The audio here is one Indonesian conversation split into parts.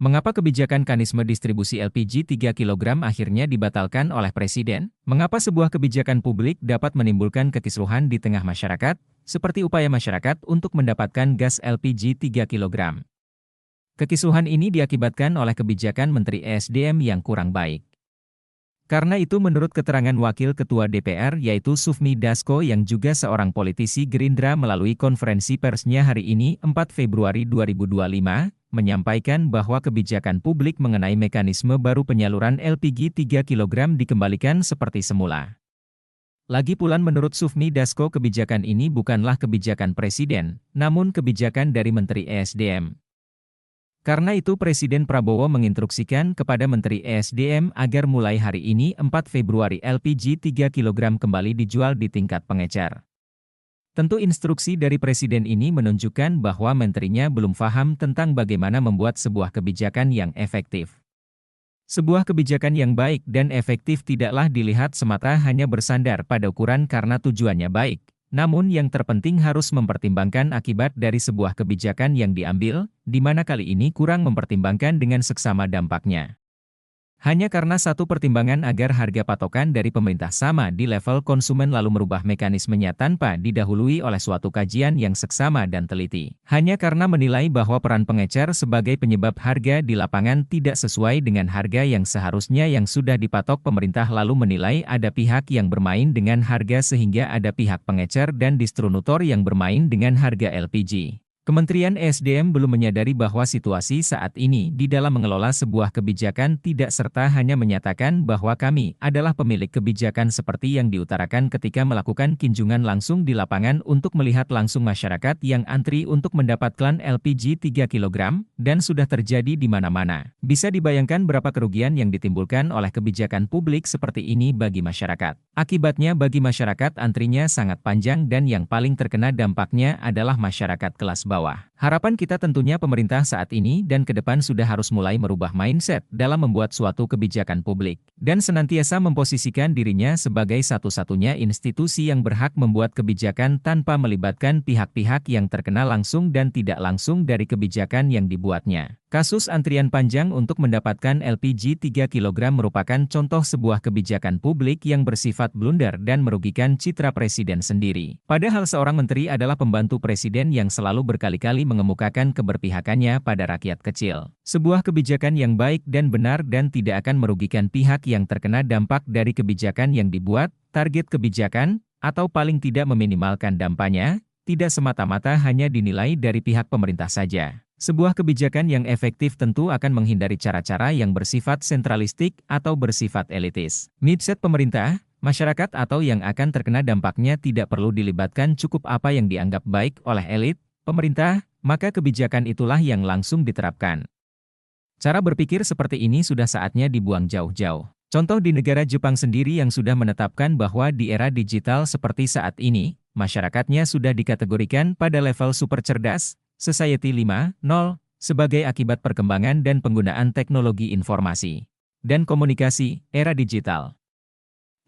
Mengapa kebijakan mekanisme distribusi LPG 3 kg akhirnya dibatalkan oleh Presiden? Mengapa sebuah kebijakan publik dapat menimbulkan kekisruhan di tengah masyarakat, seperti upaya masyarakat untuk mendapatkan gas LPG 3 kg? Kekisruhan ini diakibatkan oleh kebijakan Menteri ESDM yang kurang baik. Karena itu menurut keterangan Wakil Ketua DPR yaitu Sufmi Dasko yang juga seorang politisi Gerindra melalui konferensi persnya hari ini 4 Februari 2025, menyampaikan bahwa kebijakan publik mengenai mekanisme baru penyaluran LPG 3 kg dikembalikan seperti semula. Lagi pula menurut Sufmi Dasko kebijakan ini bukanlah kebijakan Presiden, namun kebijakan dari Menteri ESDM. Karena itu Presiden Prabowo menginstruksikan kepada Menteri ESDM agar mulai hari ini 4 Februari LPG 3 kg kembali dijual di tingkat pengecer. Tentu instruksi dari Presiden ini menunjukkan bahwa menterinya belum paham tentang bagaimana membuat sebuah kebijakan yang efektif. Sebuah kebijakan yang baik dan efektif tidaklah dilihat semata hanya bersandar pada ukuran karena tujuannya baik. Namun yang terpenting harus mempertimbangkan akibat dari sebuah kebijakan yang diambil, di mana kali ini kurang mempertimbangkan dengan seksama dampaknya. Hanya karena satu pertimbangan agar harga patokan dari pemerintah sama di level konsumen lalu merubah mekanismenya tanpa didahului oleh suatu kajian yang seksama dan teliti. Hanya karena menilai bahwa peran pengecer sebagai penyebab harga di lapangan tidak sesuai dengan harga yang seharusnya yang sudah dipatok pemerintah lalu menilai ada pihak yang bermain dengan harga sehingga ada pihak pengecer dan distributor yang bermain dengan harga LPG. Kementerian ESDM belum menyadari bahwa situasi saat ini di dalam mengelola sebuah kebijakan tidak serta hanya menyatakan bahwa kami adalah pemilik kebijakan seperti yang diutarakan ketika melakukan kunjungan langsung di lapangan untuk melihat langsung masyarakat yang antri untuk mendapatkan LPG 3 kg, dan sudah terjadi di mana-mana. Bisa dibayangkan berapa kerugian yang ditimbulkan oleh kebijakan publik seperti ini bagi masyarakat. Akibatnya bagi masyarakat antrinya sangat panjang dan yang paling terkena dampaknya adalah masyarakat kelas bawah. Harapan kita tentunya pemerintah saat ini dan ke depan sudah harus mulai merubah mindset dalam membuat suatu kebijakan publik, dan senantiasa memposisikan dirinya sebagai satu-satunya institusi yang berhak membuat kebijakan tanpa melibatkan pihak-pihak yang terkena langsung dan tidak langsung dari kebijakan yang dibuatnya. Kasus antrian panjang untuk mendapatkan LPG 3 kg merupakan contoh sebuah kebijakan publik yang bersifat blunder dan merugikan citra Presiden sendiri. Padahal seorang menteri adalah pembantu Presiden yang selalu berkali-kali mengemukakan keberpihakannya pada rakyat kecil. Sebuah kebijakan yang baik dan benar dan tidak akan merugikan pihak yang terkena dampak dari kebijakan yang dibuat, target kebijakan, atau paling tidak meminimalkan dampaknya, tidak semata-mata hanya dinilai dari pihak pemerintah saja. Sebuah kebijakan yang efektif tentu akan menghindari cara-cara yang bersifat sentralistik atau bersifat elitis. Mindset pemerintah, masyarakat atau yang akan terkena dampaknya tidak perlu dilibatkan cukup apa yang dianggap baik oleh elit, pemerintah, maka kebijakan itulah yang langsung diterapkan. Cara berpikir seperti ini sudah saatnya dibuang jauh-jauh. Contoh di negara Jepang sendiri yang sudah menetapkan bahwa di era digital seperti saat ini, masyarakatnya sudah dikategorikan pada level super cerdas, Society 5.0, sebagai akibat perkembangan dan penggunaan teknologi informasi dan komunikasi, era digital.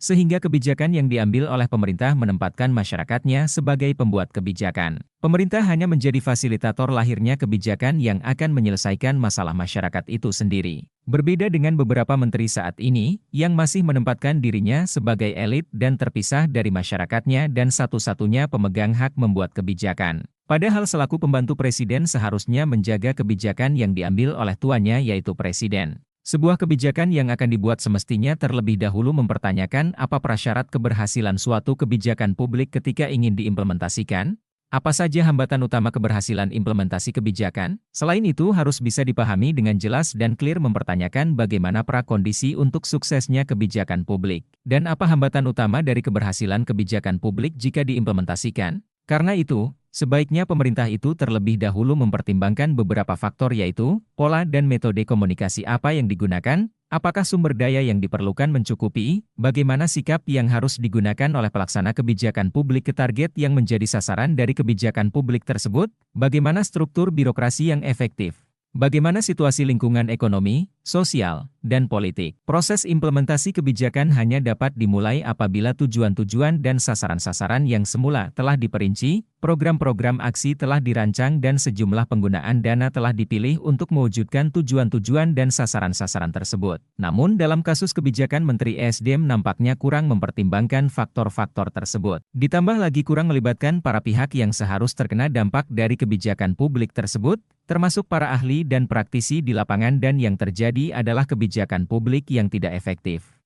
Sehingga kebijakan yang diambil oleh pemerintah menempatkan masyarakatnya sebagai pembuat kebijakan. Pemerintah hanya menjadi fasilitator lahirnya kebijakan yang akan menyelesaikan masalah masyarakat itu sendiri. Berbeda dengan beberapa menteri saat ini, yang masih menempatkan dirinya sebagai elit dan terpisah dari masyarakatnya dan satu-satunya pemegang hak membuat kebijakan. Padahal selaku pembantu Presiden seharusnya menjaga kebijakan yang diambil oleh tuannya yaitu Presiden. Sebuah kebijakan yang akan dibuat semestinya terlebih dahulu mempertanyakan apa prasyarat keberhasilan suatu kebijakan publik ketika ingin diimplementasikan, apa saja hambatan utama keberhasilan implementasi kebijakan. Selain itu harus bisa dipahami dengan jelas dan clear mempertanyakan bagaimana prakondisi untuk suksesnya kebijakan publik, dan apa hambatan utama dari keberhasilan kebijakan publik jika diimplementasikan. Karena itu, sebaiknya pemerintah itu terlebih dahulu mempertimbangkan beberapa faktor yaitu, pola dan metode komunikasi apa yang digunakan, apakah sumber daya yang diperlukan mencukupi, bagaimana sikap yang harus digunakan oleh pelaksana kebijakan publik ke target yang menjadi sasaran dari kebijakan publik tersebut, bagaimana struktur birokrasi yang efektif, bagaimana situasi lingkungan ekonomi, sosial, dan politik. Proses implementasi kebijakan hanya dapat dimulai apabila tujuan-tujuan dan sasaran-sasaran yang semula telah diperinci, program-program aksi telah dirancang dan sejumlah penggunaan dana telah dipilih untuk mewujudkan tujuan-tujuan dan sasaran-sasaran tersebut. Namun dalam kasus kebijakan Menteri ESDM nampaknya kurang mempertimbangkan faktor-faktor tersebut. Ditambah lagi kurang melibatkan para pihak yang seharus terkena dampak dari kebijakan publik tersebut, termasuk para ahli dan praktisi di lapangan, dan yang terjadi adalah kebijakan publik yang tidak efektif.